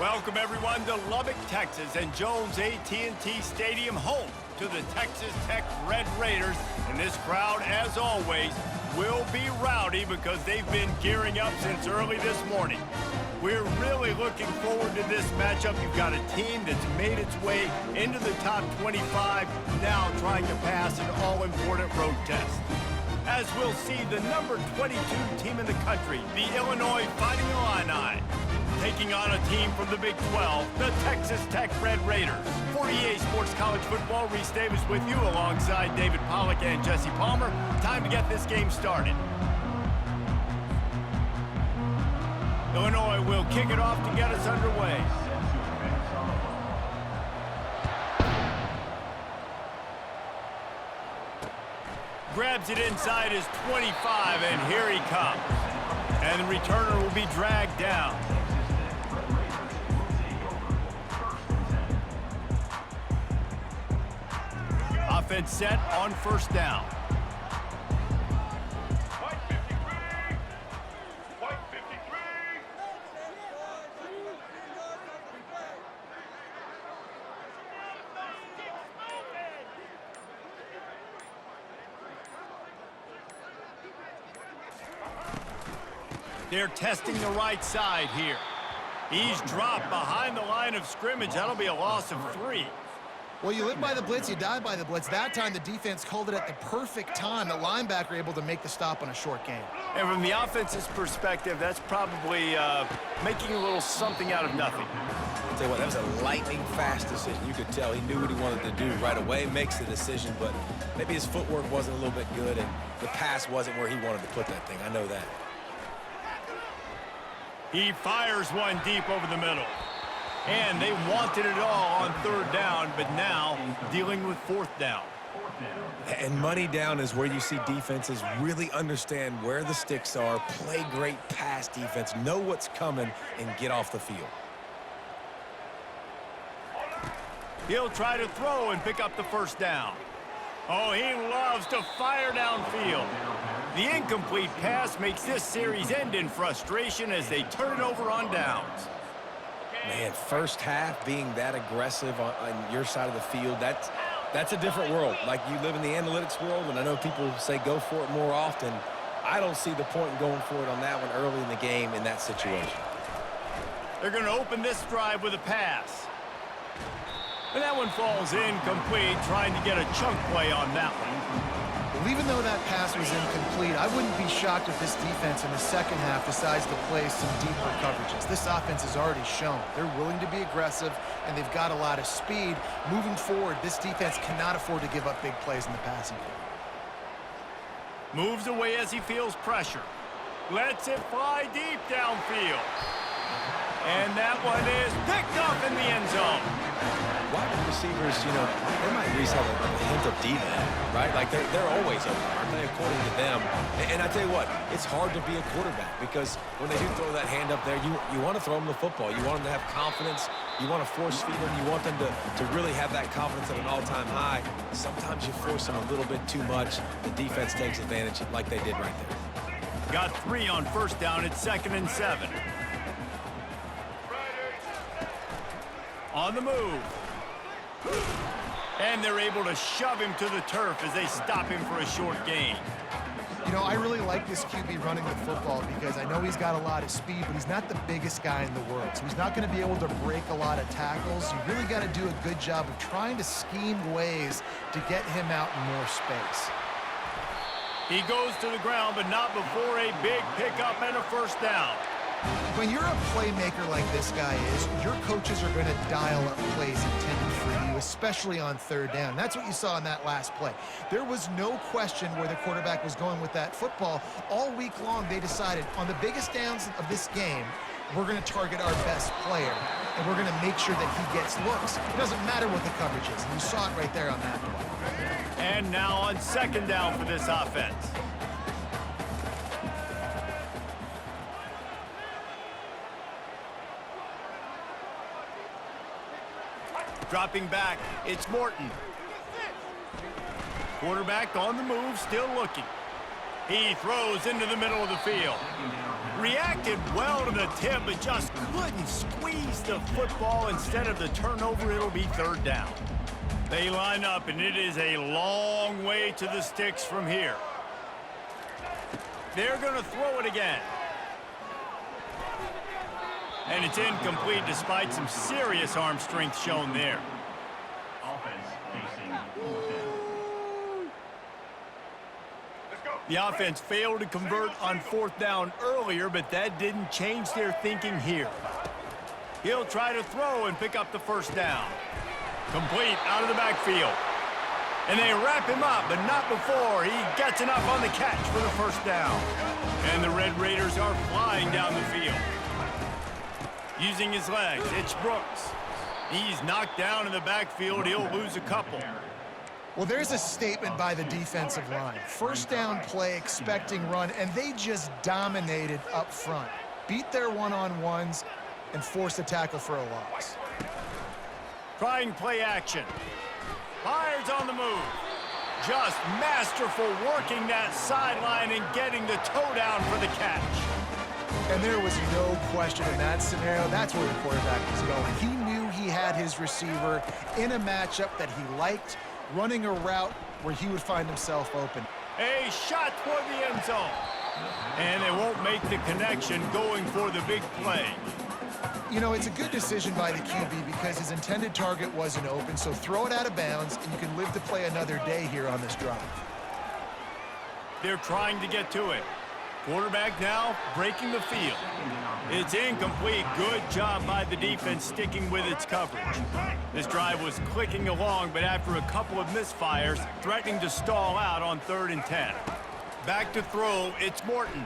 Welcome everyone to Lubbock, Texas, and Jones AT&T Stadium, home to the Texas Tech Red Raiders. And this crowd, as always, will be rowdy because they've been gearing up since early this morning. We're really looking forward to this matchup. You've got a team that's made its way into the top 25, now trying to pass an all-important road test. As we'll see, the number 22 team in the country, the Illinois Fighting Illini, taking on a team from the Big 12, the Texas Tech Red Raiders. For EA Sports College Football, Reese Davis with you alongside David Pollack and Jesse Palmer. Time to get this game started. Illinois will kick it off to get us underway. Grabs it inside his 25, and here he comes. And the returner will be dragged down. Offense set on first down. They're testing the right side here. He's dropped behind the line of scrimmage. That'll be a loss of 3. Well, you live by the blitz, you die by the blitz. That time, the defense called it at the perfect time. The linebacker able to make the stop on a short gain. And from the offense's perspective, that's probably making a little something out of nothing. I'll tell you what, that was a lightning-fast decision. You could tell he knew what he wanted to do right away, makes the decision, but maybe his footwork wasn't a little bit good, and the pass wasn't where he wanted to put that thing. I know that. He fires one deep over the middle. And they wanted it all on third down, but now dealing with fourth down. And money down is where you see defenses really understand where the sticks are, play great pass defense, know what's coming, and get off the field. He'll try to throw and pick up the first down. Oh, he loves to fire downfield. The incomplete pass makes this series end in frustration as they turn it over on downs. Man, first half being that aggressive on your side of the field, that's a different world. Like, you live in the analytics world, and I know people say go for it more often. I don't see the point in going for it on that one early in the game in that situation. They're going to open this drive with a pass. And that one falls incomplete, trying to get a chunk play on that one. Well, even though that pass was incomplete, I wouldn't be shocked if this defense in the second half decides to play some deeper coverages. This offense has already shown they're willing to be aggressive, and they've got a lot of speed. Moving forward, this defense cannot afford to give up big plays in the passing game. Moves away as he feels pressure. Lets it fly deep downfield. And that one is picked up in the end zone. Wide receivers, you know, they might at least have a hint of D-man, right? Like, they're always open, aren't they, according to them? And I tell you what, it's hard to be a quarterback because when they do throw that hand up there, you want to throw them the football. You want them to have confidence. You want to force feed them. You want them to really have that confidence at an all-time high. Sometimes you force them a little bit too much. The defense takes advantage like they did right there. Got 3 on first down. It's 2nd and 7. On the move. And they're able to shove him to the turf as they stop him for a short gain. You know, I really like this QB running the football because I know he's got a lot of speed, but he's not the biggest guy in the world. So he's not going to be able to break a lot of tackles. You really got to do a good job of trying to scheme ways to get him out in more space. He goes to the ground, but not before a big pickup and a first down. When you're a playmaker like this guy is, your coaches are going to dial up plays intended for you, especially on third down. That's what you saw in that last play. There was no question where the quarterback was going with that football. All week long, they decided on the biggest downs of this game, we're going to target our best player, and we're going to make sure that he gets looks. It doesn't matter what the coverage is. And you saw it right there on that play. And now on 2nd down for this offense. Dropping back, it's Morton. Quarterback on the move, still looking. He throws into the middle of the field. Reacted well to the tip, but just couldn't squeeze the football. Instead of the turnover, it'll be third down. They line up, and it is a long way to the sticks from here. They're going to throw it again. And it's incomplete despite some serious arm strength shown there. The offense failed to convert on fourth down earlier, but that didn't change their thinking here. He'll try to throw and pick up the first down. Complete out of the backfield. And they wrap him up, but not before he gets enough on the catch for the first down. And the Red Raiders are flying down the field. Using his legs, it's Brooks. He's knocked down in the backfield. He'll lose a couple. Well, there's a statement by the defensive line. First down play, expecting run, and they just dominated up front. Beat their one-on-ones and forced a tackle for a loss. Trying play action. Fires on the move. Just masterful working that sideline and getting the toe down for the catch. And there was no question in that scenario. That's where the quarterback was going. He knew he had his receiver in a matchup that he liked, running a route where he would find himself open. A shot toward the end zone. And they won't make the connection going for the big play. You know, it's a good decision by the QB because his intended target wasn't open, so throw it out of bounds, and you can live to play another day here on this drive. They're trying to get to it. Quarterback now breaking the field. It's incomplete. Good job by the defense sticking with its coverage. This drive was clicking along, but after a couple of misfires, threatening to stall out on 3rd and 10. Back to throw, it's Morton.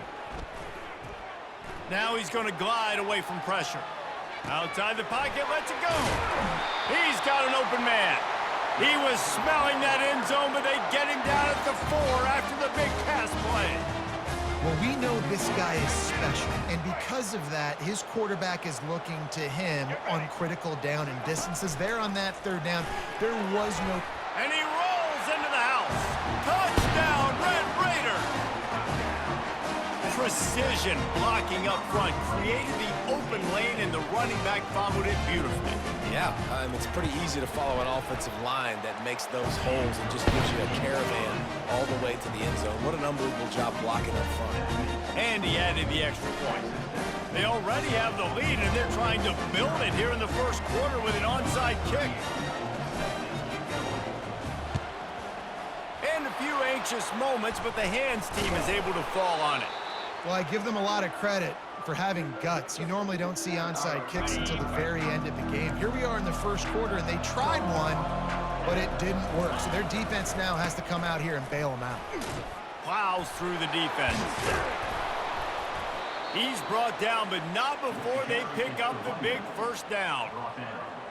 Now he's going to glide away from pressure. Outside the pocket, lets it go. He's got an open man. He was smelling that end zone, but they get him down at the 4 after the big pass play. Well, we know this guy is special, and because of that, his quarterback is looking to him on critical down and distances. There on that 3rd down, there was no... And he rolls into the house. Touchdown, Red Raiders! Precision blocking up front created the open lane, and the running back followed it beautifully. Yeah, it's pretty easy to follow an offensive line that makes those holes and just gives you a caravan all the way to the end zone. What an unbelievable job blocking up front. And he added the extra point. They already have the lead, and they're trying to build it here in the first quarter with an onside kick. And a few anxious moments, but the hands team is able to fall on it. Well, I give them a lot of credit for having guts. You normally don't see onside kicks until the very end of the game. Here we are in the first quarter, and they tried one, but it didn't work. So their defense now has to come out here and bail them out. Plows through the defense. He's brought down, but not before they pick up the big first down.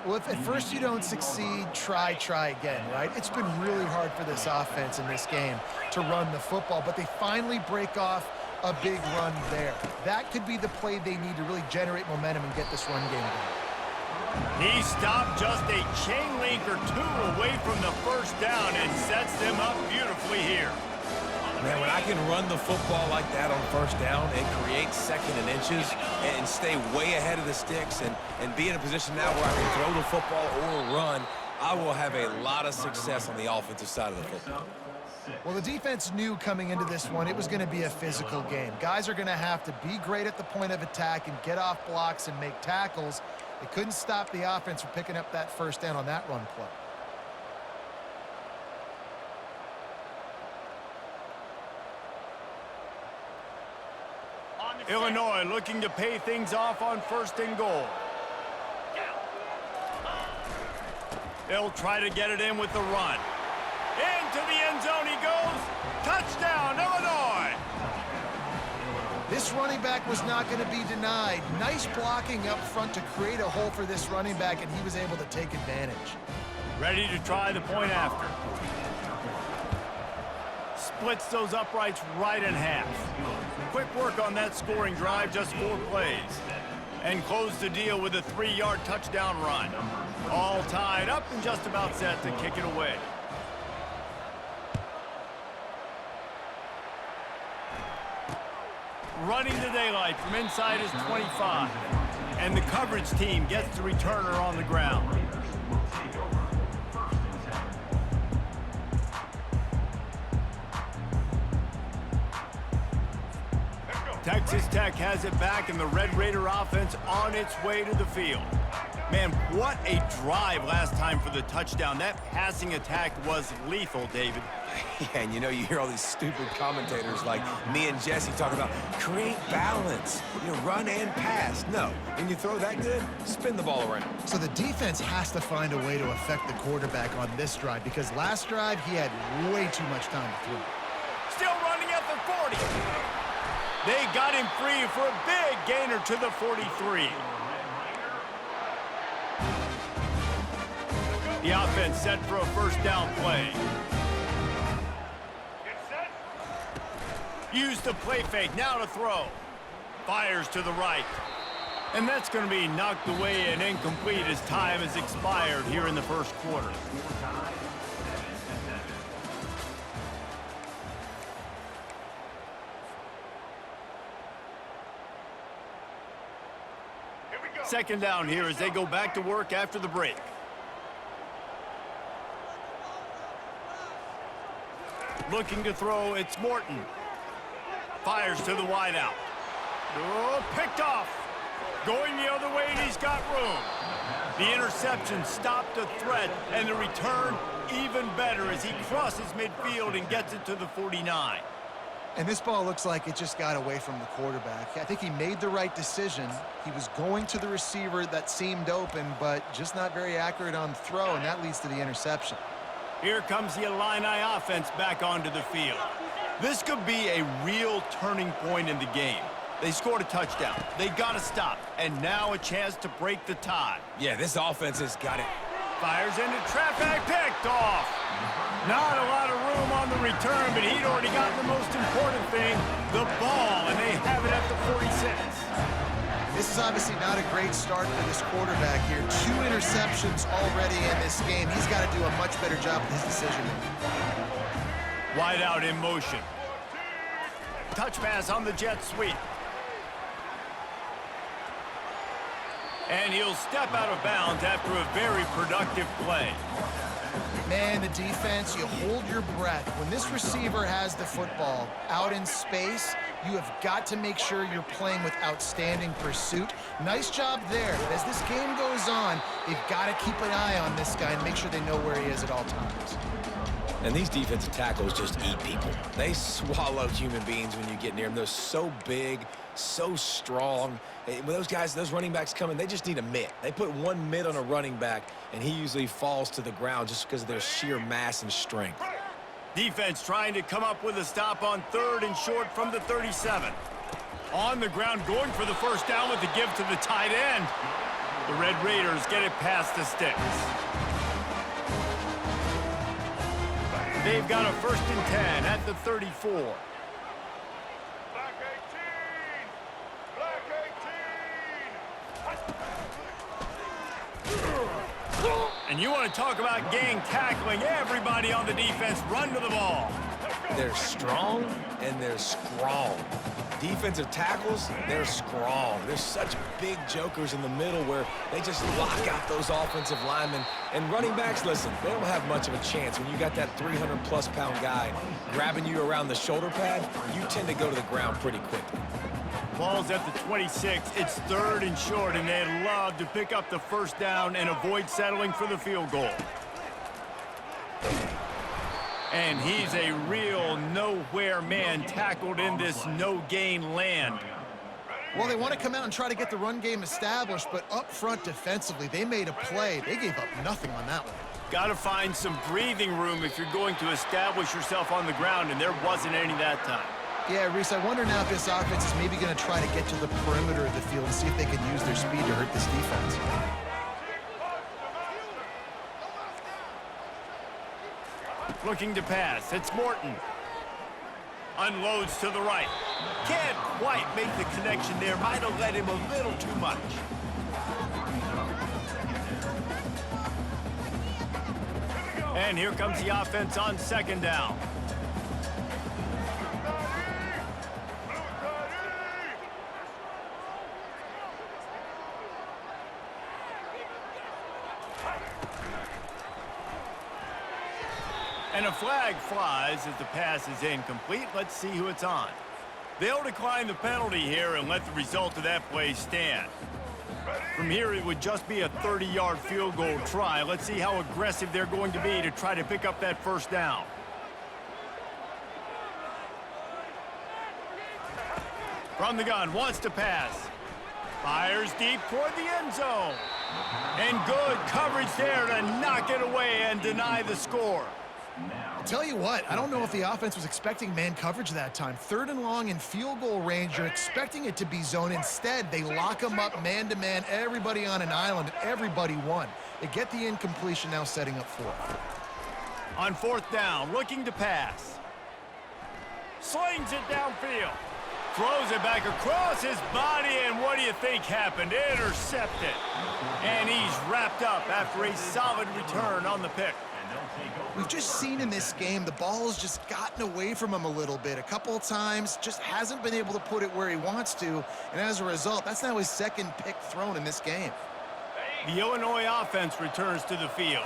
Well, if at first you don't succeed, try again, right? It's been really hard for this offense in this game to run the football, but they finally break off a big run there. That could be the play they need to really generate momentum and get this run game going. He stopped just a chain link or two away from the first down and sets them up beautifully here. Man, when I can run the football like that on first down and create 2nd and inches and stay way ahead of the sticks and be in a position now where I can throw the football or run, I will have a lot of success on the offensive side of the football. Well, the defense knew coming into this one it was going to be a physical game. Guys are going to have to be great at the point of attack and get off blocks and make tackles. They couldn't stop the offense from picking up that first down on that run play. Illinois looking to pay things off on 1st and goal. They'll try to get it in with the run. Into the end zone he goes. Touchdown, Illinois! This running back was not going to be denied. Nice blocking up front to create a hole for this running back, and he was able to take advantage. Ready to try the point after. Splits those uprights right in half. Quick work on that scoring drive, just 4 plays. And close the deal with a 3-yard touchdown run. All tied up and just about set to kick it away. running the daylight from inside his 25. And the coverage team gets the returner on the ground. Texas Tech has it back, and the Red Raider offense on its way to the field. Man, what a drive last time for the touchdown. That passing attack was lethal, David. Yeah, and you know, you hear all these stupid commentators like me and Jesse talking about create balance, run and pass. No, when you throw that good, spin the ball around. So the defense has to find a way to affect the quarterback on this drive, because last drive he had way too much time to throw. Still running at the 40. They got him free for a big gainer to the 43. The offense set for a first down play. Use the play fake, now to throw. Fires to the right. And that's going to be knocked away and incomplete as time has expired here in the first quarter. Second down here as they go back to work after the break. Looking to throw, it's Morton. Fires to the wideout. Oh, picked off. Going the other way, and he's got room. The interception stopped the threat, and the return even better as he crosses midfield and gets it to the 49. And this ball looks like it just got away from the quarterback. I think he made the right decision. He was going to the receiver that seemed open, but just not very accurate on the throw, and that leads to the interception. Here comes the Illini offense back onto the field. This could be a real turning point in the game. They scored a touchdown. They got to stop, and now a chance to break the tie. Yeah, this offense has got it. Fires into traffic, picked off. Not a lot of room on the return, but he'd already gotten the most important thing, the ball, and they have it at the 46. This is obviously not a great start for this quarterback here. 2 interceptions already in this game. He's got to do a much better job with his decision-making. Wide out in motion. Touch pass on the jet sweep. And he'll step out of bounds after a very productive play. Man, the defense, you hold your breath. When this receiver has the football out in space, you have got to make sure you're playing with outstanding pursuit. Nice job there, but as this game goes on, they've got to keep an eye on this guy and make sure they know where he is at all times. And these defensive tackles just eat people. They swallow human beings when you get near them. They're so big, so strong. When those guys, those running backs come in, they just need a mitt. They put one mitt on a running back, and he usually falls to the ground just because of their sheer mass and strength. Defense trying to come up with a stop on 3rd and short from the 37. On the ground, going for the first down with the give to the tight end. The Red Raiders get it past the sticks. They've got a 1st and 10 at the 34. Black 18! Black 18! And you want to talk about gang tackling, everybody on the defense run to the ball. They're strong and they're strong. Defensive tackles, they're strong. There's such big jokers in the middle where they just lock out those offensive linemen. And running backs, listen, they don't have much of a chance. When you got that 300-plus pound guy grabbing you around the shoulder pad, you tend to go to the ground pretty quickly. Ball's at the 26. It's 3rd and short, and they'd love to pick up the first down and avoid settling for the field goal. And he's a real nowhere man tackled in this no-gain land. Well, they want to come out and try to get the run game established, but up front defensively, they made a play. They gave up nothing on that one. Got to find some breathing room if you're going to establish yourself on the ground, and there wasn't any that time. Yeah, Reese, I wonder now if this offense is maybe going to try to get to the perimeter of the field and see if they can use their speed to hurt this defense. Looking to pass. It's Morton. Unloads to the right. Can't quite make the connection there. Might have let him a little too much. And here comes the offense on 2nd down. And a flag flies as the pass is incomplete. Let's see who it's on. They'll decline the penalty here and let the result of that play stand. From here, it would just be a 30-yard field goal try. Let's see how aggressive they're going to be to try to pick up that first down. From the gun, wants to pass. Fires deep toward the end zone. And good coverage there to knock it away and deny the score. Tell you what, I don't know if the offense was expecting man coverage that time. 3rd and long in field goal range, you're expecting it to be zone. Instead, they lock them up man-to-man, everybody on an island, and everybody won. They get the incompletion, now setting up 4th. On 4th down, looking to pass. Slings it downfield. Throws it back across his body, and what do you think happened? Intercepted. And he's wrapped up after a solid return on the pick. We've just seen in this game the ball has just gotten away from him a little bit. A couple of times, just hasn't been able to put it where he wants to, and as a result, that's now his 2nd pick thrown in this game. The Illinois offense returns to the field.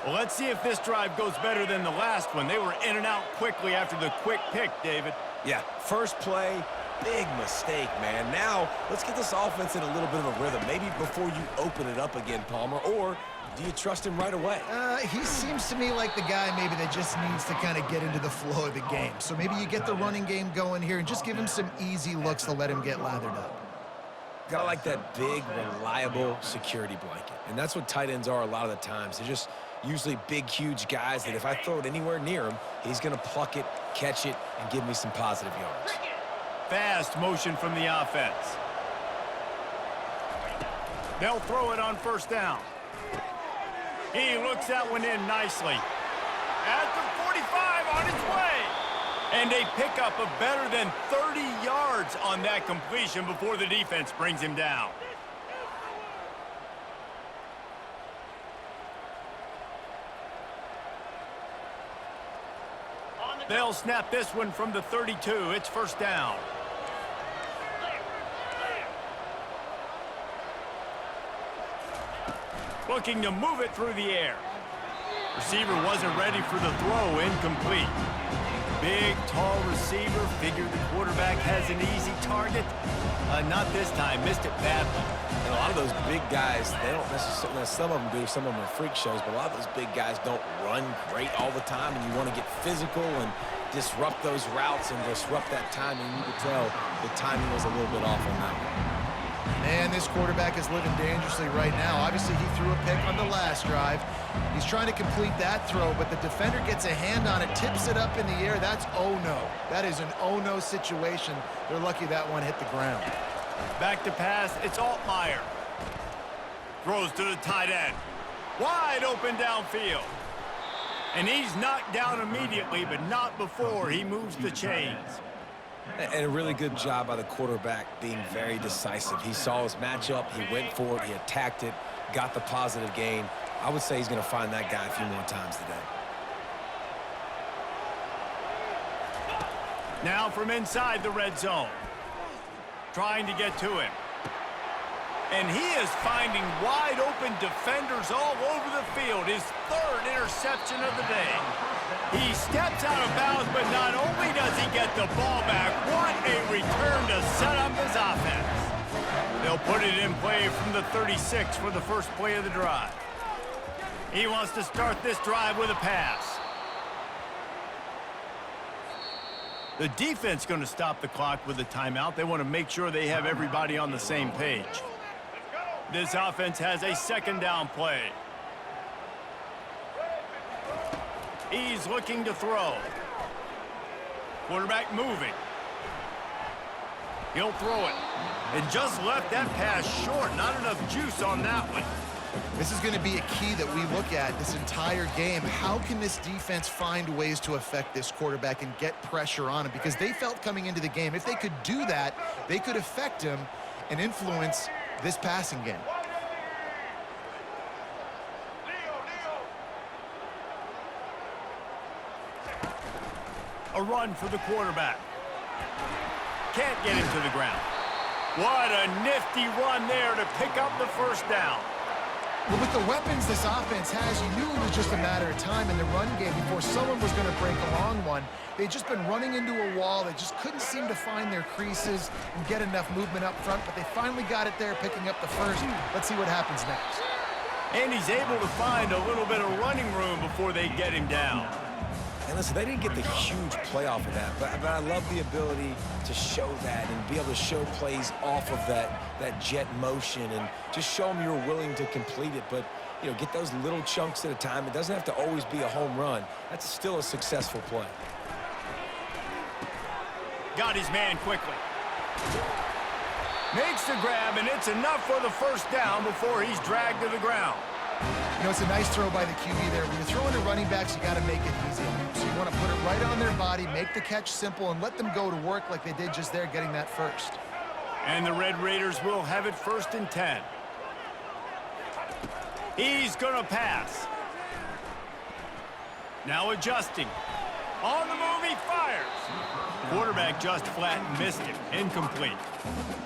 Well, let's see if this drive goes better than the last one. They were in and out quickly after the quick pick, David. Yeah, first play, big mistake, man. Now, let's get this offense in a little bit of a rhythm. Maybe before you open it up again, Palmer, or do you trust him right away? He seems to me like the guy maybe that just needs to kind of get into the flow of the game. So maybe you get the running game going here and just give him some easy looks to let him get lathered up. Gotta like that big, reliable security blanket. And that's what tight ends are a lot of the times. They're just usually big, huge guys that if I throw it anywhere near him, he's gonna pluck it, catch it, and give me some positive yards. Fast motion from the offense. They'll throw it on 1st down. He looks that one in nicely. At the 45, on his way. And a pickup of better than 30 yards on that completion before the defense brings him down. They'll snap this one from the 32. It's 1st down. Looking to move it through the air. Receiver wasn't ready for the throw, incomplete. Big, tall receiver, figured the quarterback has an easy target. Not this time, missed it badly. And a lot of those big guys, they don't necessarily, some of them do, some of them are freak shows, but a lot of those big guys don't run great all the time, and you want to get physical and disrupt those routes and disrupt that timing. You could tell the timing was a little bit off on that one. Man, this quarterback is living dangerously right now. Obviously, he threw a pick on the last drive. He's trying to complete that throw, but the defender gets a hand on it, tips it up in the air. That's oh-no. That is an oh-no situation. They're lucky that one hit the ground. Back to pass, it's Altmaier. Throws to the tight end. Wide open downfield. And he's knocked down immediately, but not before he moves the chains. And a really good job by the quarterback being very decisive. He saw his matchup, he went for it, he attacked it, got the positive gain. I would say he's going to find that guy a few more times today. Now from inside the red zone. Trying to get to him. And he is finding wide open defenders all over the field. His 3rd interception of the day. He steps out of bounds, but not only does he get the ball back, what a return to set up his offense. They'll put it in play from the 36 for the first play of the drive. He wants to start this drive with a pass. The defense going to stop the clock with a timeout. They want to make sure they have everybody on the same page. This offense has a 2nd down play. He's looking to throw. Quarterback moving. He'll throw it. And just left that pass short. Not enough juice on that one. This is going to be a key that we look at this entire game. How can this defense find ways to affect this quarterback and get pressure on him? Because they felt coming into the game, if they could do that, they could affect him and influence this passing game. A run for the quarterback. Can't get him to the ground. What a nifty run there to pick up the 1st down. Well, with the weapons this offense has, you knew it was just a matter of time in the run game before someone was going to break a long one. They'd just been running into a wall. They just couldn't seem to find their creases and get enough movement up front, but they finally got it there, picking up the first. Let's see what happens next. And he's able to find a little bit of running room before they get him down. And listen, they didn't get the huge play off of that, but I love the ability to show that and be able to show plays off of that jet motion and just show them you're willing to complete it. But, you know, get those little chunks at a time. It doesn't have to always be a home run. That's still a successful play. Got his man quickly. Makes the grab, and it's enough for the first down before he's dragged to the ground. You know, it's a nice throw by the QB there. When you're throwing to running backs, you got to make it easy. So you want to put it right on their body, make the catch simple, and let them go to work like they did just there, getting that first. And the Red Raiders will have it 1st and 10. He's going to pass. Now adjusting. On the move, he fires. Quarterback just flat missed it. Incomplete.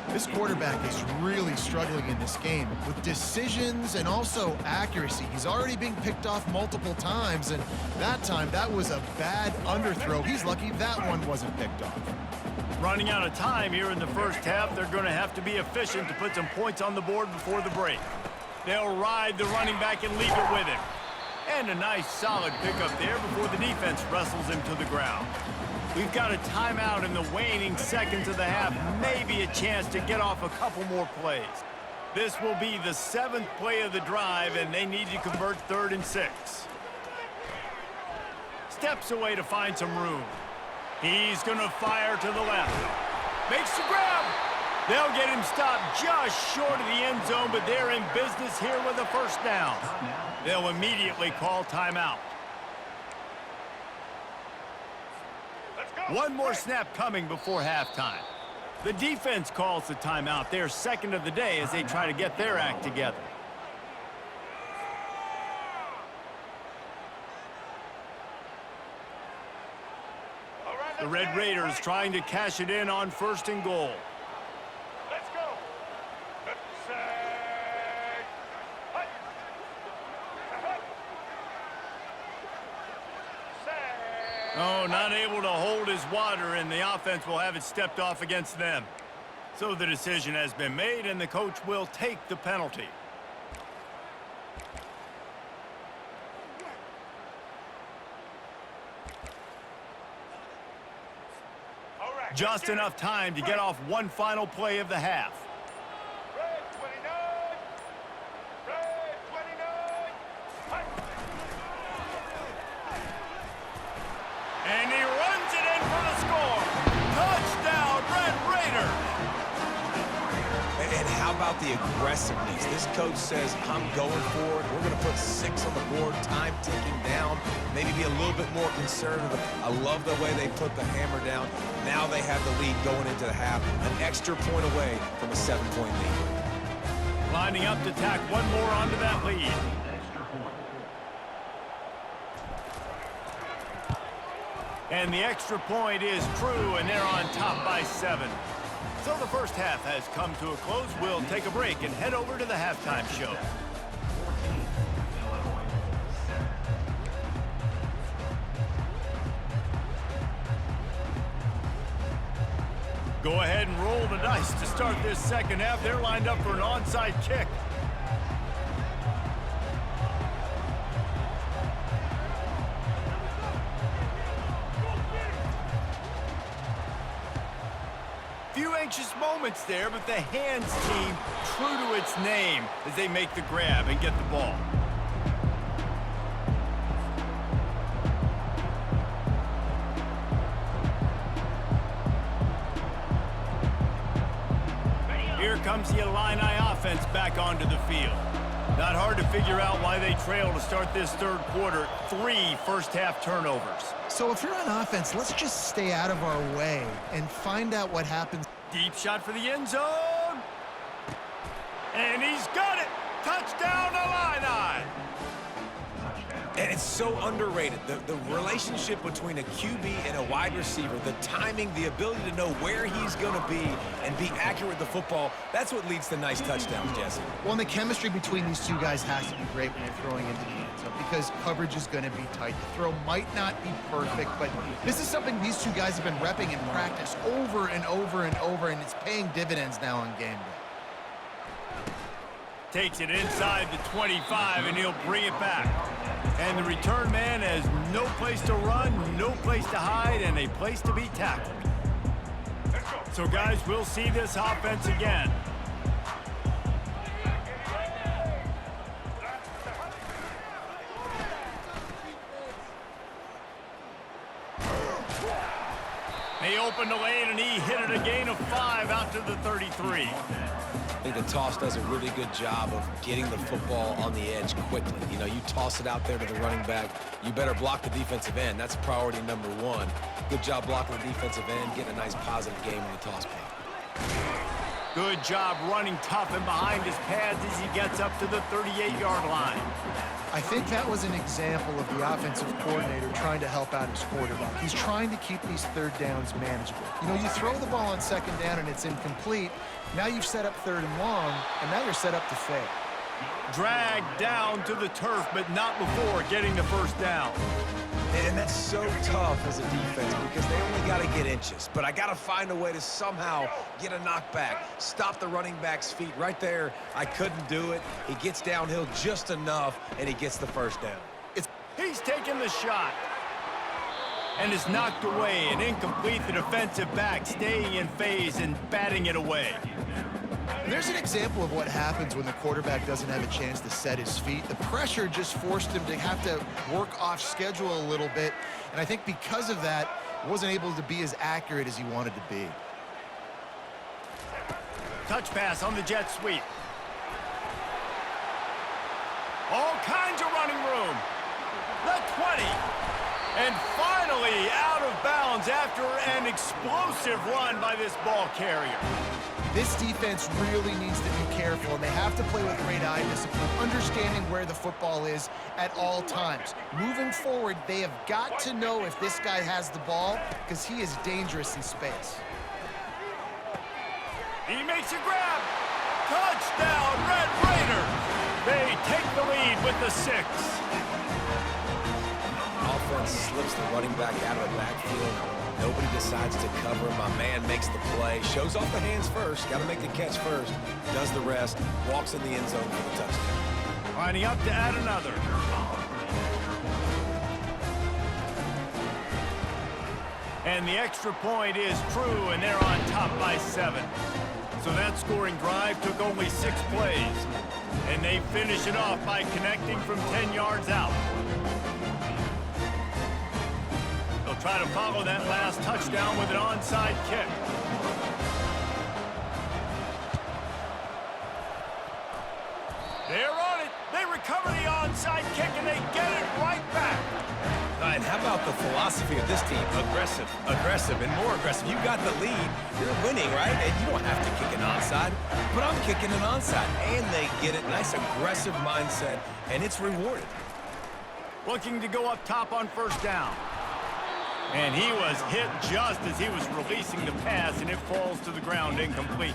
This quarterback is really struggling in this game with decisions and also accuracy. He's already being picked off multiple times, and that time, that was a bad underthrow. He's lucky that one wasn't picked off. Running out of time here in the first half, they're going to have to be efficient to put some points on the board before the break. They'll ride the running back and leave it with him. And a nice solid pickup there before the defense wrestles him to the ground. We've got a timeout in the waning seconds of the half, maybe a chance to get off a couple more plays. This will be the 7th play of the drive, and they need to convert 3rd and 6. Steps away to find some room. He's going to fire to the left. Makes the grab. They'll get him stopped just short of the end zone, but they're in business here with a first down. They'll immediately call timeout. One more snap coming before halftime. The defense calls the timeout, their 2nd of the day, as they try to get their act together. The Red Raiders trying to cash it in on 1st and goal. Let's go. Oh, not able to hold his water, and the offense will have it stepped off against them. So the decision has been made, and the coach will take the penalty. Just enough time to get off one final play of the half. Red 29. Red 29. And he runs it in for the score. Touchdown, Red Raiders. And how about the aggressiveness? This coach says, I'm going for it. We're going to put 6 on the board, time ticking down, maybe be a little bit more conservative. I love the way they put the hammer down. Now they have the lead going into the half, an extra point away from a 7-point lead. Lining up to tack one more onto that lead. And the extra point is true, and they're on top by 7. So the first half has come to a close. We'll take a break and head over to the halftime show. Go ahead and roll the dice to start this second half. They're lined up for an onside kick. Few anxious moments there, but the hands team true to its name as they make the grab and get the ball. Here comes the Illini offense back onto the field. Not hard to figure out why they trail to start this 3rd quarter. 3 first-half turnovers. So if you're on offense, let's just stay out of our way and find out what happens. Deep shot for the end zone. And he's got it. Touchdown, Illini. And it's so underrated. The relationship between a QB and a wide receiver, the timing, the ability to know where he's going to be and be accurate with the football, that's what leads to nice touchdowns, Jesse. Well, and the chemistry between these two guys has to be great when you're throwing into the end zone because coverage is going to be tight. The throw might not be perfect, but this is something these two guys have been repping in practice over and over and over, and it's paying dividends now on game day. Takes it inside the 25, and he'll bring it back. And the return man has no place to run, no place to hide, and a place to be tackled. So, guys, we'll see this offense again. They opened the lane, and he hit it a gain of 5 out to the 33. I think the toss does a really good job of getting the football on the edge quickly. You know, you toss it out there to the running back, you better block the defensive end. That's priority number 1. Good job blocking the defensive end, getting a nice positive game on the toss play. Good job running tough and behind his pads as he gets up to the 38-yard line. I think that was an example of the offensive coordinator trying to help out his quarterback. He's trying to keep these third downs manageable. You know, you throw the ball on second down and it's incomplete. Now you've set up third and long, and now you're set up to fail. Dragged down to the turf, but not before getting the first down. And that's so tough as a defense because they only got to get inches. But I got to find a way to somehow get a knockback, stop the running back's feet. Right there, I couldn't do it. He gets downhill just enough, and he gets the first down. He's taking the shot. And is knocked away and incomplete. The defensive back staying in phase and batting it away. There's an example of what happens when the quarterback doesn't have a chance to set his feet. The pressure just forced him to have to work off schedule a little bit. And I think because of that, wasn't able to be as accurate as he wanted to be. Touch pass on the jet sweep. All kinds of running room. The 20. And finally out of bounds after an explosive run by this ball carrier. This defense really needs to be careful, and they have to play with great eye discipline, understanding where the football is at all times. Moving forward, they have got to know if this guy has the ball, because he is dangerous in space. He makes a grab. Touchdown, Red Raiders. They take the lead with the 6. Offense slips the running back out of the backfield. Nobody decides to cover him. My man makes the play. Shows off the hands first. Got to make the catch first. Does the rest. Walks in the end zone for the touchdown. Lining up to add another. And the extra point is true, and they're on top by 7. So that scoring drive took only 6 plays. And they finish it off by connecting from 10 yards out. They'll try to follow that last touchdown with an onside kick. They're on it. They recover the onside kick, and they get it right back. And how about the philosophy of this team? Aggressive, aggressive, and more aggressive. You got the lead. You're winning, right? And you don't have to kick an onside. But I'm kicking an onside. And they get it. Nice aggressive mindset, and it's rewarded. Looking to go up top on first down. And he was hit just as he was releasing the pass, and it falls to the ground incomplete.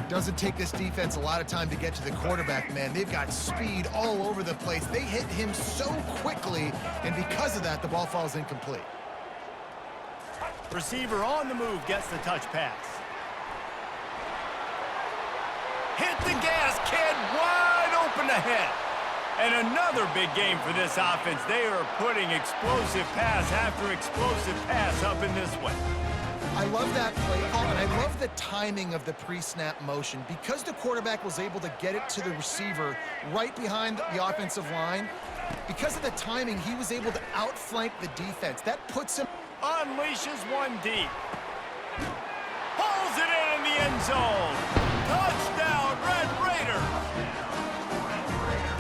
Doesn't take this defense a lot of time to get to the quarterback, man. They've got speed all over the place. They hit him so quickly, and because of that, the ball falls incomplete. Receiver on the move gets the touch pass. Hit the gas, kid, wide open ahead. And another big game for this offense. They are putting explosive pass after explosive pass up in this one. I love that play call, and I love the timing of the pre-snap motion. Because the quarterback was able to get it to the receiver right behind the offensive line, because of the timing, he was able to outflank the defense. That puts him... Unleashes one deep. Pulls it in the end zone. Touchdown, Red Raiders.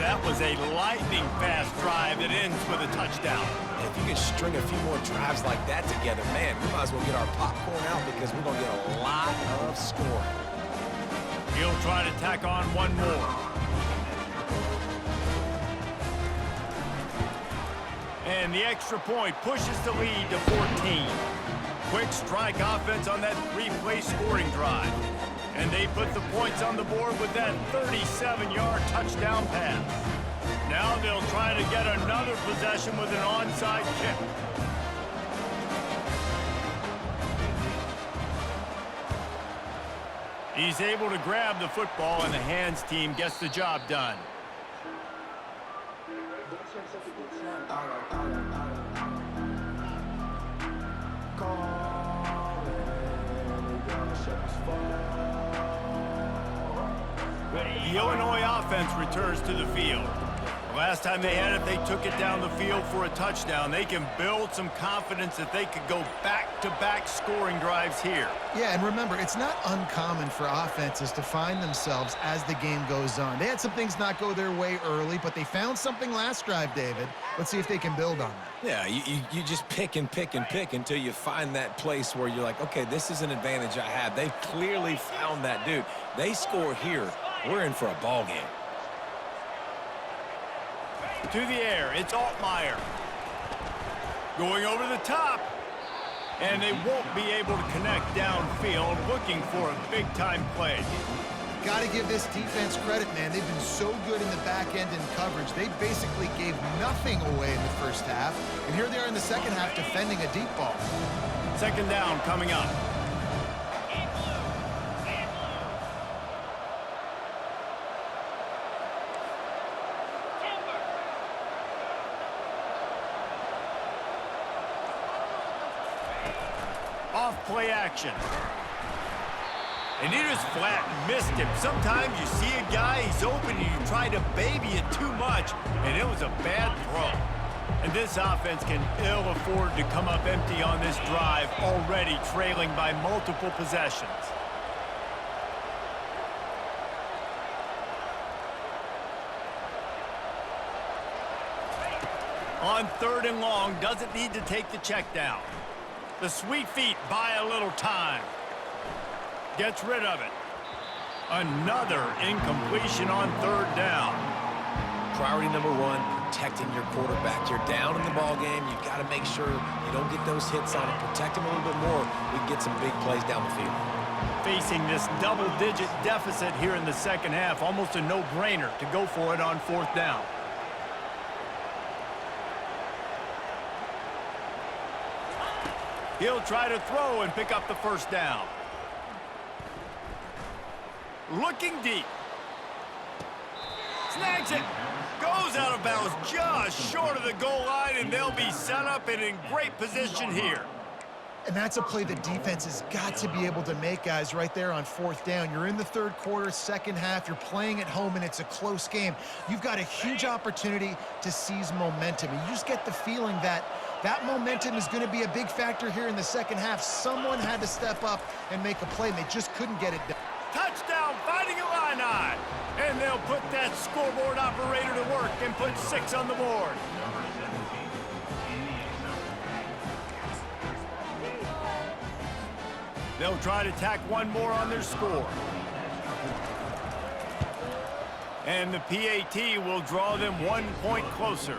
That was a lightning-fast drive that ends with a touchdown. And if you can string a few more drives like that together, man, we might as well get our popcorn out because we're going to get a lot of scoring. He'll try to tack on one more. And the extra point pushes the lead to 14. Quick strike offense on that three-play scoring drive. And they put the points on the board with that 37-yard touchdown pass. Now they'll try to get another possession with an onside kick. He's able to grab the football, and the hands team gets the job done. The Illinois offense returns to the field. The last time they had it, they took it down the field for a touchdown. They can build some confidence that they could go back-to-back scoring drives here. Yeah, and remember, it's not uncommon for offenses to find themselves as the game goes on. They had some things not go their way early, but they found something last drive, David. Let's see if they can build on that. Yeah, you just pick and pick and pick until you find that place where you're like, okay, this is an advantage I have. They've clearly found that dude. They score here, we're in for a ball game. To the air, it's Altmaier. Going over the top. And they won't be able to connect downfield, looking for a big-time play. Got to give this defense credit, man. They've been so good in the back end in coverage. They basically gave nothing away in the first half. And here they are in the second half defending a deep ball. Second down coming up. Off-play action. And he just flat missed him. Sometimes you see a guy, he's open, and you try to baby it too much, and it was a bad throw. And this offense can ill afford to come up empty on this drive, already trailing by multiple possessions. On third and long, doesn't need to take the check down. The sweet feet buy a little time. Gets rid of it. Another incompletion on third down. Priority number one, protecting your quarterback. You're down in the ball game. You've got to make sure you don't get those hits on him. Protect him a little bit more. We can get some big plays down the field. Facing this double-digit deficit here in the second half, almost a no-brainer to go for it on fourth down. He'll try to throw and pick up the first down. Looking deep. Snags it. Goes out of bounds just short of the goal line, and they'll be set up and in great position here. And that's a play the defense has got to be able to make, guys, right there on fourth down. You're in the third quarter, second half. You're playing at home, and it's a close game. You've got a huge opportunity to seize momentum. And you just get the feeling that that momentum is going to be a big factor here in the second half. Someone had to step up and make a play, and they just couldn't get it done. Touchdown, Fighting Illini. And they'll put that scoreboard operator to work and put 6 on the board. They'll try to tack one more on their score. And the PAT will draw them 1 point closer.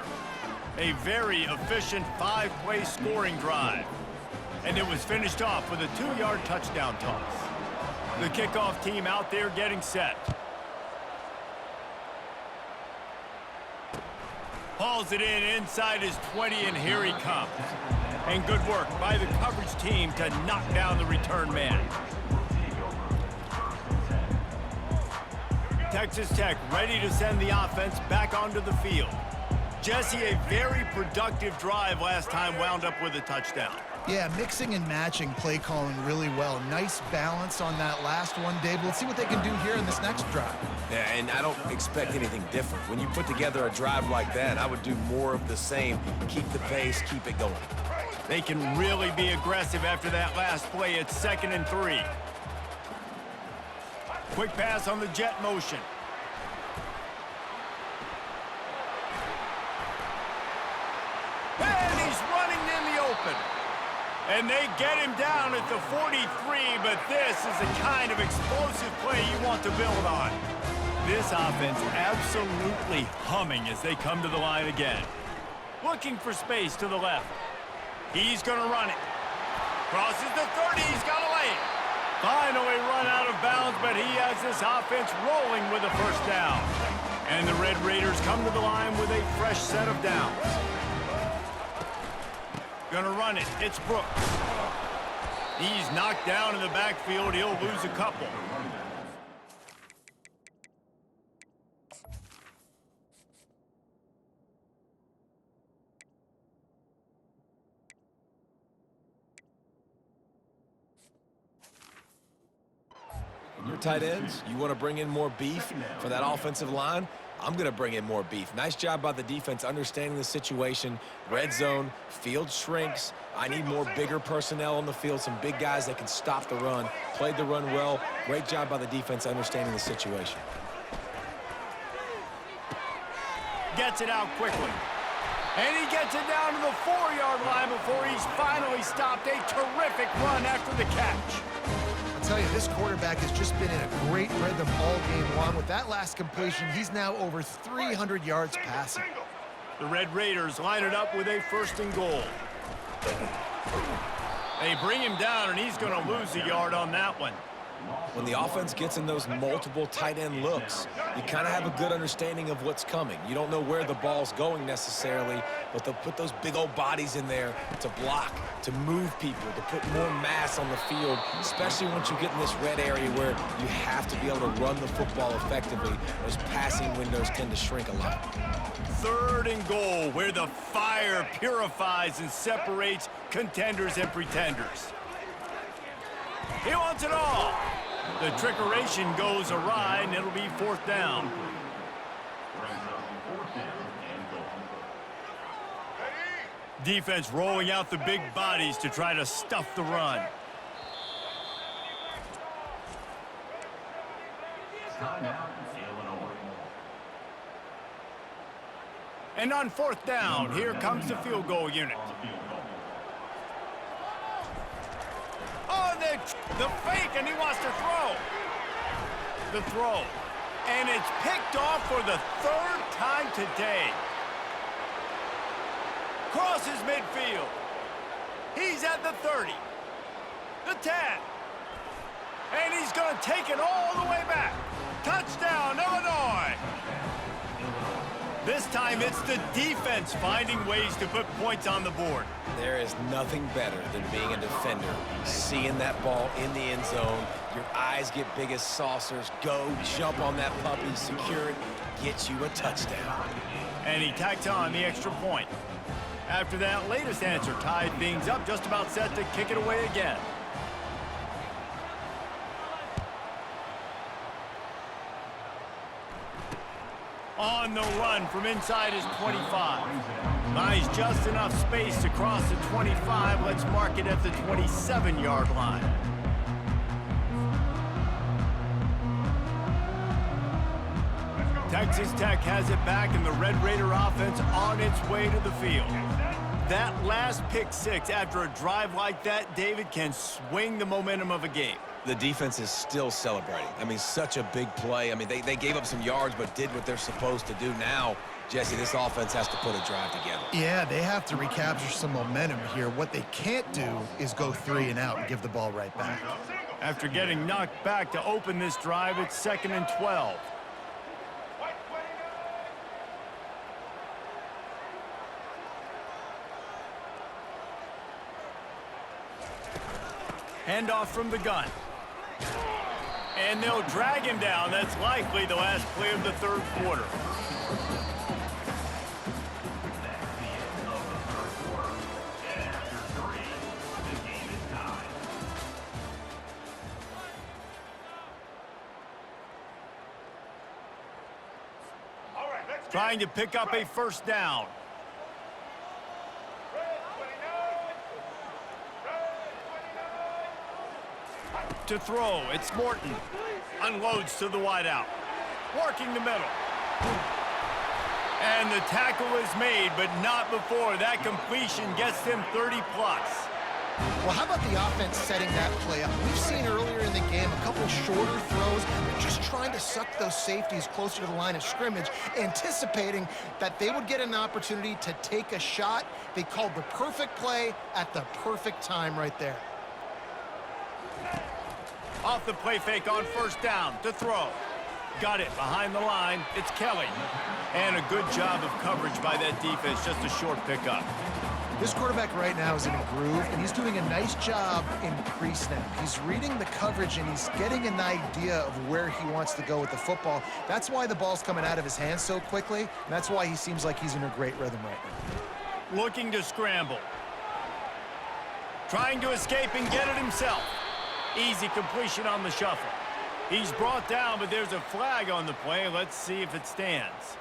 A very efficient 5-play scoring drive. And it was finished off with a 2-yard touchdown toss. The kickoff team out there getting set. Hauls it in inside his 20, and here he comes. And good work by the coverage team to knock down the return man. Texas Tech ready to send the offense back onto the field. Jesse, a very productive drive last time wound up with a touchdown. Yeah, mixing and matching play calling really well. Nice balance on that last one, Dave. Let's see what they can do here in this next drive. Yeah, and I don't expect anything different. When you put together a drive like that, I would do more of the same. Keep the pace, keep it going. They can really be aggressive after that last play. It's 2nd and 3. Quick pass on the jet motion. And he's running in the open. And they get him down at the 43, but this is the kind of explosive play you want to build on. This offense absolutely humming as they come to the line again. Looking for space to the left. He's going to run it. Crosses the 30. He's got to lay it. Finally run out of bounds, but he has this offense rolling with a first down. And the Red Raiders come to the line with a fresh set of downs. Going to run it. It's Brooks. He's knocked down in the backfield. He'll lose a couple. Your tight ends, you want to bring in more beef for that offensive line? I'm going to bring in more beef. Nice job by the defense understanding the situation. Red zone, field shrinks. I need more bigger personnel on the field, some big guys that can stop the run. Played the run well. Great job by the defense understanding the situation. Gets it out quickly. And he gets it down to the 4-yard line before he's finally stopped. A terrific run after the catch. I'll tell you, this quarterback has just been in a great rhythm all game long. With that last completion, he's now over 300 yards passing. The Red Raiders line it up with a 1st and goal. They bring him down, and he's going to lose a yard on that one. When the offense gets in those multiple tight end looks, you kind of have a good understanding of what's coming. You don't know where the ball's going necessarily, but they'll put those big old bodies in there to block, to move people, to put more mass on the field, especially once you get in this red area where you have to be able to run the football effectively. Those passing windows tend to shrink a lot. 3rd and goal, where the fire purifies and separates contenders and pretenders. He wants it all. The trickeration goes awry, and it'll be 4th down. Defense rolling out the big bodies to try to stuff the run. And on 4th down, here comes the field goal unit. Oh, the fake, and he wants to throw. The throw. And it's picked off for the 3rd time today. Crosses midfield. He's at the 30. The 10. And he's going to take it all the way back. Touchdown, Illinois. This time it's the defense finding ways to put points on the board. There is nothing better than being a defender, seeing that ball in the end zone. Your eyes get big as saucers. Go, jump on that puppy, secure it, get you a touchdown. And he tacks on the extra point. After that latest answer tied things up, just about set to kick it away again. On the run from inside his 25. Buys just enough space to cross the 25. Let's mark it at the 27-yard line. Texas Tech has it back, and the Red Raider offense on its way to the field. That last pick six after a drive like that, David, can swing the momentum of a game. The defense is still celebrating. I mean, such a big play. I mean, they gave up some yards but did what they're supposed to do. Now, Jesse, this offense has to put a drive together. Yeah, they have to recapture some momentum here. What they can't do is go 3 and out and give the ball right back. After getting knocked back to open this drive, it's 2nd and 12. Handoff from the gun. And they'll drag him down. That's likely the last play of the 3rd quarter. Trying to pick up a 1st down. To throw, it's Morton. Unloads to the wideout. Working the middle. And the tackle is made, but not before that completion gets them 30+. Well, how about the offense setting that play up? We've seen earlier in the game a couple shorter throws. They're just trying to suck those safeties closer to the line of scrimmage, anticipating that they would get an opportunity to take a shot. They called the perfect play at the perfect time right there. Off the play fake on first down to throw. Got it behind the line. It's Kelly. And a good job of coverage by that defense. Just a short pickup. This quarterback right now is in a groove, and he's doing a nice job in pre-snap. He's reading the coverage, and he's getting an idea of where he wants to go with the football. That's why the ball's coming out of his hands so quickly, and that's why he seems like he's in a great rhythm right now. Looking to scramble. Trying to escape and get it himself. Easy completion on the shuffle. He's brought down, but there's a flag on the play. Let's see if it stands.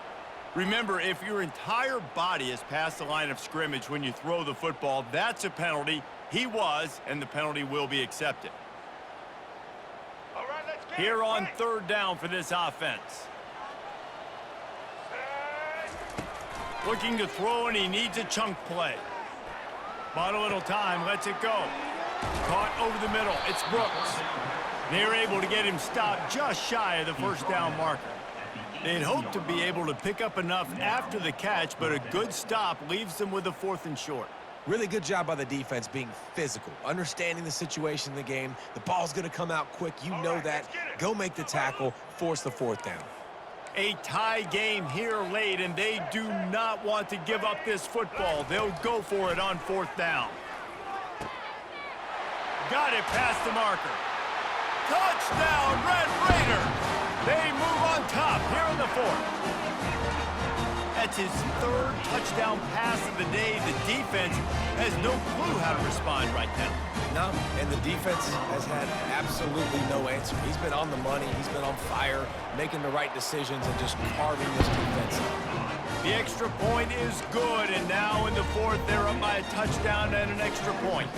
Remember, if your entire body is past the line of scrimmage when you throw the football, that's a penalty. He was, and the penalty will be accepted. All right, let's get Here it. on Right. third down for this offense. Set. Looking to throw, and he needs a chunk play. Bought a little time, lets it go. Caught over the middle. It's Brooks. They're able to get him stopped just shy of the first down marker. They'd hoped to be able to pick up enough after the catch, but a good stop leaves them with a 4th and short. Really good job by the defense being physical, understanding the situation in the game. The ball's going to come out quick. You know that. Go make the tackle, force the 4th down. A tie game here late, and they do not want to give up this football. They'll go for it on 4th down. Got it past the marker. Touchdown, Red Raiders! They move on top here in the 4th. That's his 3rd touchdown pass of the day. The defense has no clue how to respond right now. No, and the defense has had absolutely no answer. He's been on the money. He's been on fire, making the right decisions and just carving this defense up. The extra point is good, and now in the 4th, they're up by a touchdown and an extra point.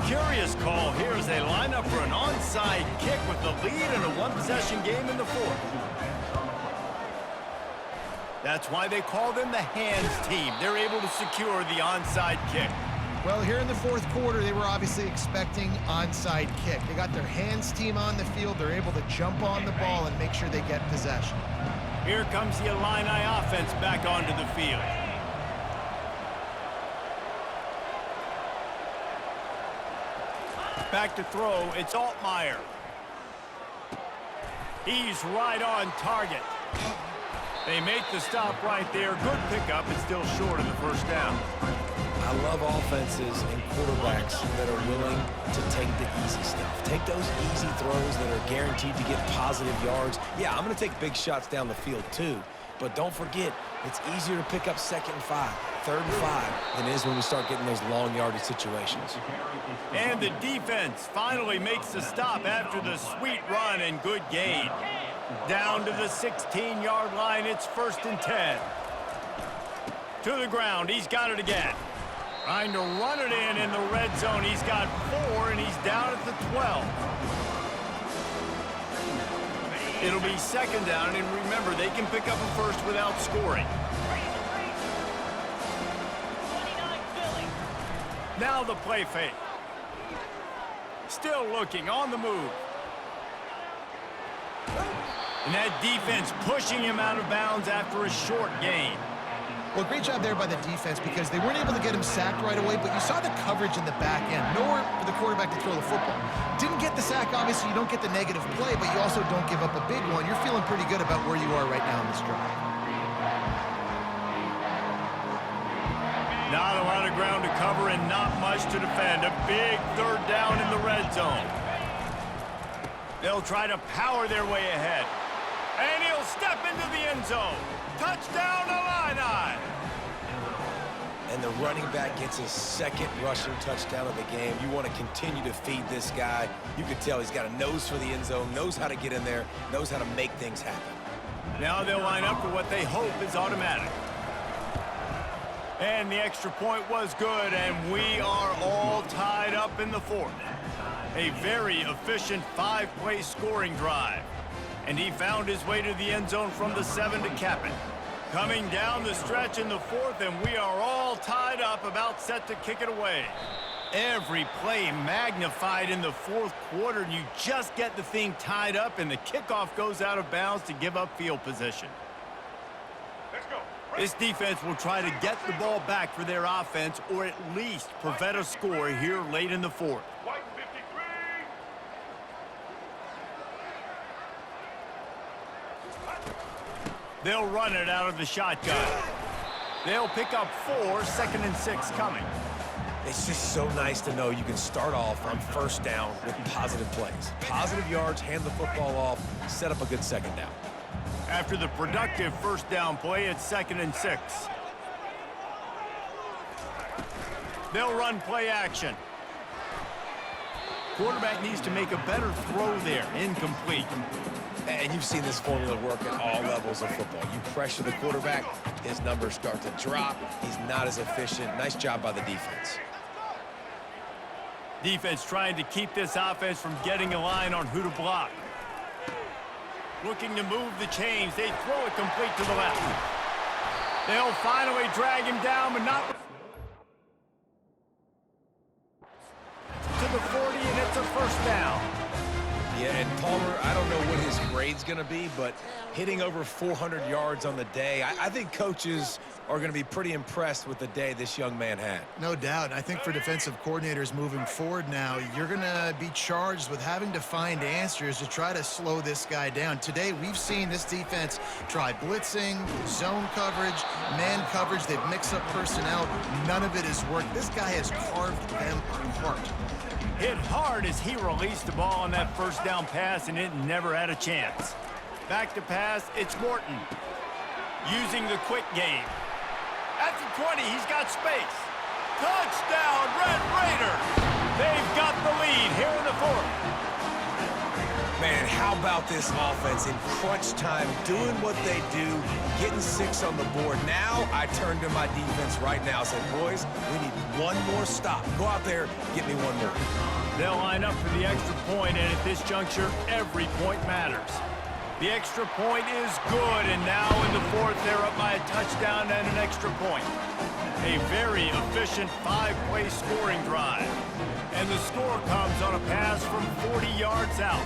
Curious call here as they line up for an onside kick with the lead in a one-possession game in the 4th. That's why they call them the hands team. They're able to secure the onside kick. Well, here in the 4th quarter, they were obviously expecting onside kick. They got their hands team on the field. They're able to jump on the ball and make sure they get possession. Here comes the Illini offense back onto the field. Back to throw, it's Altmaier. He's right on target. They make the stop right there. Good pickup, it's still short of the first down. I love offenses and quarterbacks that are willing to take the easy stuff. Take those easy throws that are guaranteed to get positive yards. Yeah, I'm going to take big shots down the field too. But don't forget, it's easier to pick up 2nd and 5, 3rd and 5 than it is when we start getting those long yardage situations. And the defense finally makes the stop after the sweet run and good gain. Down to the 16-yard line, it's 1st and 10. To the ground, he's got it again. Trying to run it in the red zone. He's got 4, and he's down at the 12. It'll be 2nd down, and remember, they can pick up a first without scoring. Now the play fake. Still looking, on the move. And that defense pushing him out of bounds after a short gain. Well, great job there by the defense because they weren't able to get him sacked right away, but you saw the coverage in the back end. Nowhere for the quarterback to throw the football. Didn't get the sack, obviously you don't get the negative play, but you also don't give up a big one. You're feeling pretty good about where you are right now in this drive. Not a lot of ground to cover and not much to defend. A big 3rd down in the red zone. They'll try to power their way ahead. And he'll step into the end zone. Touchdown, Illini! And the running back gets his 2nd rushing touchdown of the game. You want to continue to feed this guy. You can tell he's got a nose for the end zone, knows how to get in there, knows how to make things happen. Now they'll line up for what they hope is automatic. And the extra point was good, and we are all tied up in the 4th. A very efficient 5-play scoring drive. And he found his way to the end zone from the 7 to cap it. Coming down the stretch in the 4th, and we are all tied up, about set to kick it away. Every play magnified in the fourth quarter, and you just get the thing tied up, and the kickoff goes out of bounds to give up field position. Let's go. This defense will try to get the ball back for their offense or at least prevent a score here late in the fourth. White 53. They'll run it out of the shotgun. They'll pick up 4, 2nd and 6 coming. It's just so nice to know you can start off on first down with positive plays. Positive yards, hand the football off, set up a good second down. After the productive first down play, it's 2nd and 6. They'll run play action. Quarterback needs to make a better throw there. Incomplete. And you've seen this formula work at all levels of football. You pressure the quarterback, his numbers start to drop. He's not as efficient. Nice job by the defense. Defense trying to keep this offense from getting a line on who to block. Looking to move the chains. They throw it complete to the left. They'll finally drag him down, but not to the 40, and it's a first down. Yeah, and Palmer, I don't know what his grade's going to be, but hitting over 400 yards on the day, I think coaches are going to be pretty impressed with the day this young man had. No doubt. And I think for defensive coordinators moving forward now, you're going to be charged with having to find answers to try to slow this guy down. Today, we've seen this defense try blitzing, zone coverage, man coverage. They've mixed up personnel. None of it has worked. This guy has carved them apart. Hit hard as he released the ball on that first down pass, and it never had a chance. Back to pass, it's Morton. Using the quick game. At the 20, he's got space. Touchdown, Red Raiders! They've got the lead here in the fourth. Man, how about this offense in crunch time, doing what they do, getting 6 on the board. Now I turn to my defense right now and say, boys, we need one more stop. Go out there, get me one more. They'll line up for the extra point, and at this juncture, every point matters. The extra point is good, and now in the fourth, they're up by a touchdown and an extra point. A very efficient 5-play scoring drive. And the score comes on a pass from 40 yards out.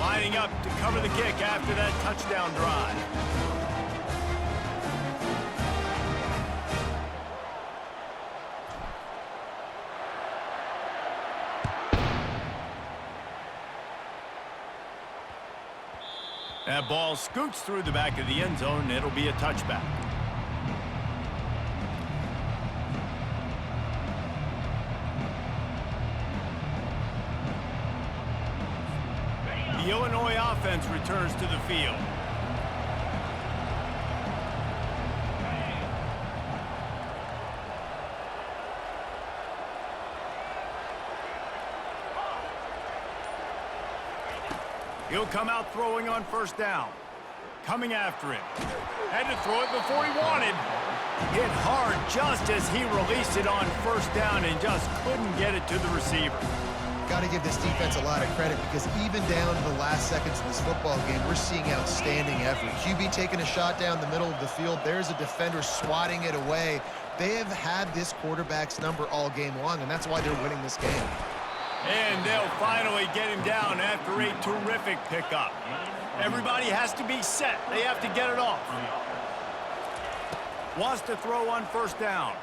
Lining up to cover the kick after that touchdown drive. That ball scoots through the back of the end zone, and it'll be a touchback. The Illinois offense returns to the field. He'll come out throwing on first down. Coming after him. Had to throw it before he wanted. Hit hard just as he released it on first down and just couldn't get it to the receiver. Got to give this defense a lot of credit because even down to the last seconds of this football game, we're seeing outstanding effort. QB taking a shot down the middle of the field. There's a defender swatting it away. They have had this quarterback's number all game long, and that's why they're winning this game. And they'll finally get him down after a terrific pickup. Everybody has to be set. They have to get it off. Wants to throw on first down.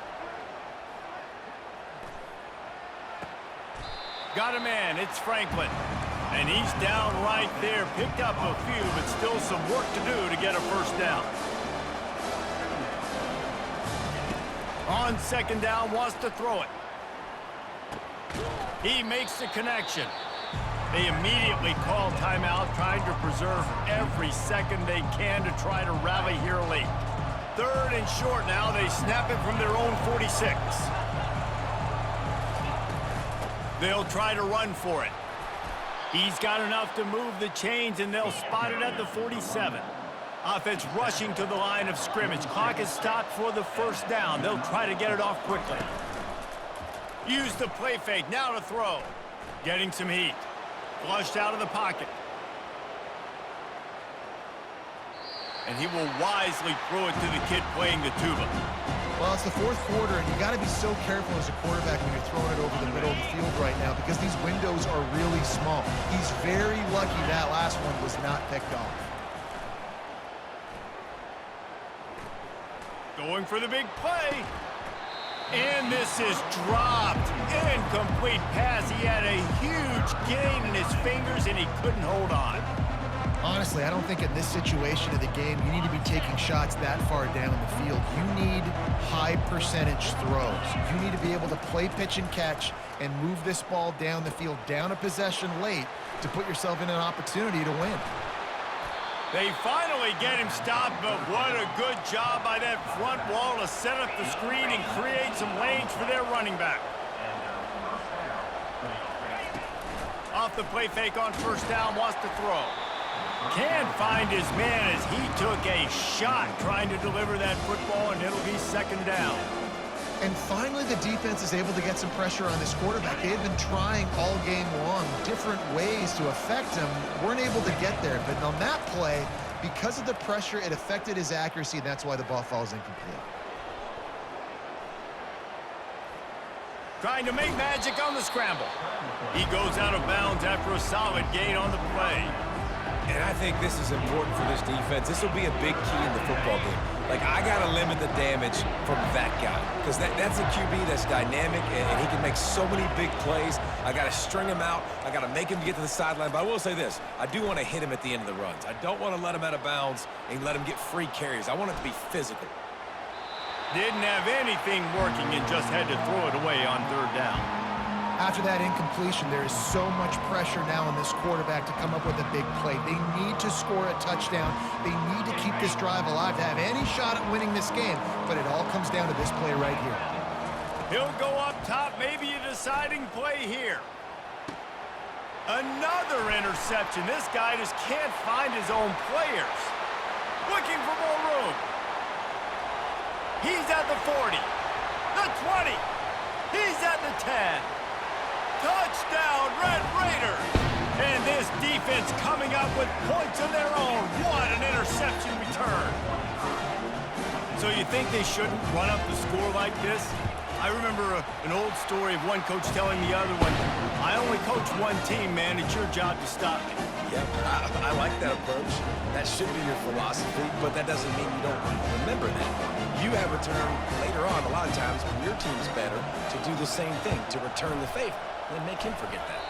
Got a man. It's Franklin. And he's down right there. Picked up a few, but still some work to do to get a first down. On second down, wants to throw it. He makes the connection. They immediately call timeout, trying to preserve every second they can to try to rally here late. Third and short now. They snap it from their own 46. They'll try to run for it. He's got enough to move the chains, and they'll spot it at the 47. Offense rushing to the line of scrimmage. Clock is stopped for the first down. They'll try to get it off quickly. Use the play fake. Now to throw. Getting some heat. Flushed out of the pocket. and he will wisely throw it to the kid playing the tuba. Well, it's the fourth quarter, and you got to be so careful as a quarterback when you're throwing it over the middle of the field right now because these windows are really small. He's very lucky that last one was not picked off. Going for the big play. And this is dropped. Incomplete pass. He had a huge gain in his fingers, and he couldn't hold on. Honestly, I don't think in this situation of the game you need to be taking shots that far down the field. You need high percentage throws. You need to be able to play pitch and catch and move this ball down the field, down a possession late to put yourself in an opportunity to win. They finally get him stopped, but what a good job by that front wall to set up the screen and create some lanes for their running back. Off the play fake on first down, wants to throw. Can't find his man as he took a shot trying to deliver that football, and it'll be second down. And finally, the defense is able to get some pressure on this quarterback. They've been trying all game long different ways to affect him. Weren't able to get there. But on that play, because of the pressure, it affected his accuracy, and that's why the ball falls incomplete. Trying to make magic on the scramble. He goes out of bounds after a solid gain on the play. And I think this is important for this defense. This will be a big key in the football game. Like, I got to limit the damage from that guy because that's a QB that's dynamic, and he can make so many big plays. I got to string him out. I got to make him get to the sideline. But I will say this. I do want to hit him at the end of the runs. I don't want to let him out of bounds and let him get free carries. I want it to be physical. Didn't have anything working and just had to throw it away on third down. After that incompletion, there is so much pressure now on this quarterback to come up with a big play. They need to score a touchdown. They need to keep this drive alive to have any shot at winning this game, but it all comes down to this play right here. He'll go up top, maybe a deciding play here. Another interception. This guy just can't find his own players. Looking for more room. He's at the 40, the 20. He's at the 10. Touchdown, Red Raiders! And this defense coming up with points of their own. What an interception return. So you think they shouldn't run up the score like this? I remember an old story of one coach telling the other one, I only coach one team, man. It's your job to stop me. Yep, I like that approach. That should be your philosophy, but that doesn't mean you don't remember that. You have a turn later on, a lot of times, when your team's better, to do the same thing, to return the favor. And make him forget that.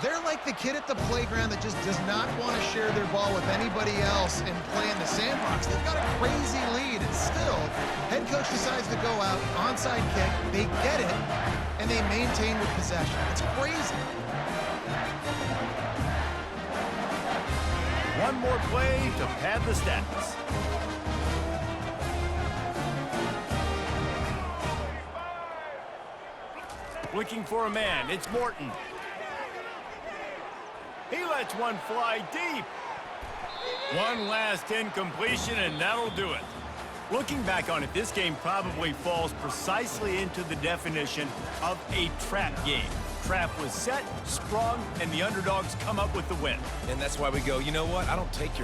They're like the kid at the playground that just does not want to share their ball with anybody else and play in the sandbox. They've got a crazy lead, and still, head coach decides to go out, onside kick, they get it, and they maintain with possession. It's crazy. One more play to pad the stats. Looking for a man. It's Morton. He lets one fly deep. One last incompletion, and that'll do it. Looking back on it, this game probably falls precisely into the definition of a trap game. Trap was set, sprung, and the underdogs come up with the win. And that's why we go, you know what? I don't take your